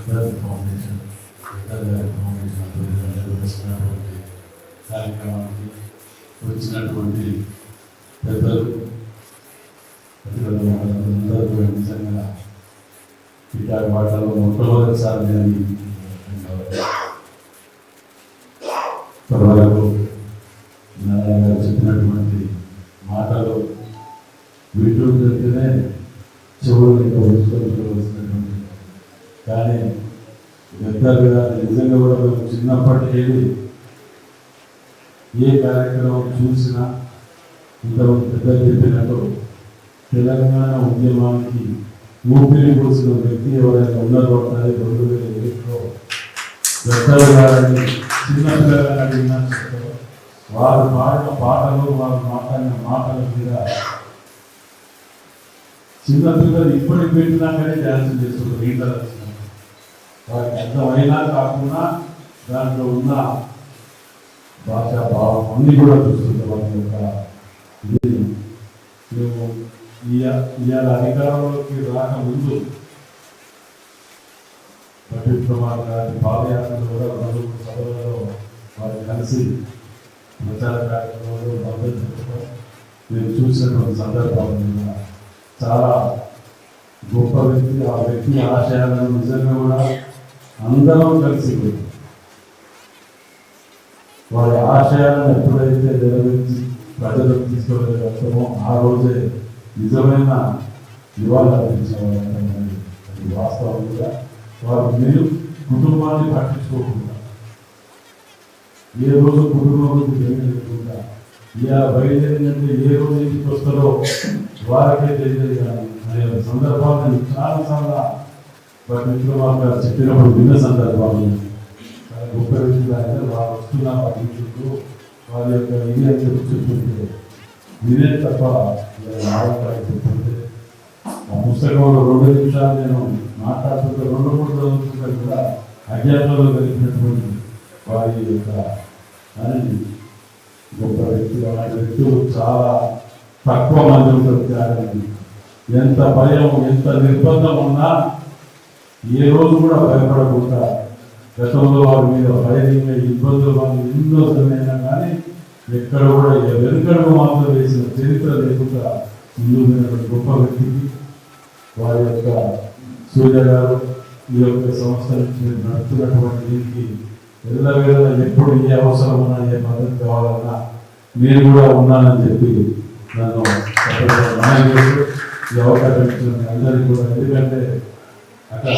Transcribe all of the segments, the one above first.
Foundation నిర్వహిస్తున్నటువంటి కార్యక్రమానికి వచ్చినటువంటి పెద్దలు అందరూ నిజంగా ఇట్లాంటి వాటిలో మొట్టమొదటిసారి నేను ఇప్పటివరకు నారాయణ గారు చెప్పినటువంటి మాటలు వీటిలోనే చెవులు వస్తున్నటువంటి కానీ పెద్దలుగా నిజంగా కూడా మేము చిన్నప్పటికీ ఏ కార్యక్రమం చూసినా ఇంతమంది పెద్దలు చెప్పినట్టు తెలంగాణ ఉద్యమానికి ఊపిరి పోసిన వ్యక్తి ఎవరైనా ఉన్నారు పడతారు 2007లో పెద్దలు గారిని చిన్నపిల్లగా అడిగిన వారు పాడిన పాటలు వారు మాట్లాడిన మాటల మీద చిన్నపిల్లలు ఇప్పటికి పెట్టినాకనే డ్యాన్స్ చేస్తున్నారు ఈటలు వారికి అర్థమైనా కాకుండా దాంట్లో ఉన్న భాషా భావం అన్ని కూడా చూస్తుంది వాటి యొక్క ఇది మేము ఇవాళ అధికారంలోకి రాకముందు ప్రదీప్ కుమార్ గారి పాదయాత్రలు కూడా 2 సభలలో వారు కలిసి ప్రచార కార్యక్రమంలో మద్దతు నేను చూసినటువంటి సందర్భాలు చాలా గొప్ప వ్యక్తి. ఆ వ్యక్తి ఆశయాలను నిజంగా కూడా అందరం కలిసి వారి ఆశయాలను ఎప్పుడైతే నెరవేర్చి ప్రజలకు తీసుకెళ్ళగలుగుతామో ఆ రోజే నిజమైన నివాళులు అర్పించేవారు. అది వాస్తవంగా వారు మీరు కుటుంబాన్ని పట్టించుకోకుండా ఏ రోజు కుటుంబం లేకుండా ఇలా బయలుదేరినట్టు ఏ రోజు ఇంటికి వస్తారో వారికే తెలియదు కానీ అనే సందర్భాలను చాలాసార్లు ప్రదీప్ గారు చెప్పినప్పుడు విన్న సందర్భాలు గొప్ప వ్యక్తులు అయితే వారు వస్తున్న పట్టించుకుంటూ వారి యొక్క ఇది అని చెప్తుంటే ఇదే తప్ప చెప్తుంటే ఆ పుస్తకంలో 2 నిమిషాలు నేను మాట్లాడుతుంటే 2-3 చదువుతుంటే కూడా అజ్ఞాతంలో కలిగినటువంటి వారి యొక్క అని గొప్ప వ్యక్తులు అలాంటి వ్యక్తులు చాలా తక్కువ మంది ఉంటారు. ఎంత భయం ఎంత నిర్బంధం ఉన్నా ఏ రోజు కూడా భయపడకుండా గతంలో వారి మీద భయంగా ఇబ్బందులు వాళ్ళు ఎన్నో సమయమైనా కానీ ఎక్కడ కూడా వెనుకడుగు మాత్రం వేసిన చరిత్ర లేకుండా ముందు గొప్ప వ్యక్తికి వారి యొక్క సూర్య గారు ఈ యొక్క సంస్థ నడుపుతున్నటువంటి దీనికి ఎల్లవేళ ఎప్పుడు ఏ అవసరం ఉన్నా ఏ మద్దతు కావాలన్నా నేను కూడా ఉన్నానని చెప్పి నన్ను ఈ అవకాశం ఇచ్చిన అందరికీ కూడా. ఎందుకంటే అక్కడ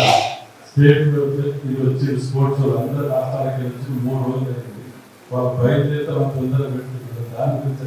స్టేట్లో ఇది వచ్చి స్పోర్ట్స్ అందరూ రాష్ట్రాలకి వచ్చి 3 రోజులు అయింది. వాళ్ళు బయలుదేరుతారు తొందరగా పెట్టుకుంటారు. దాని గురించి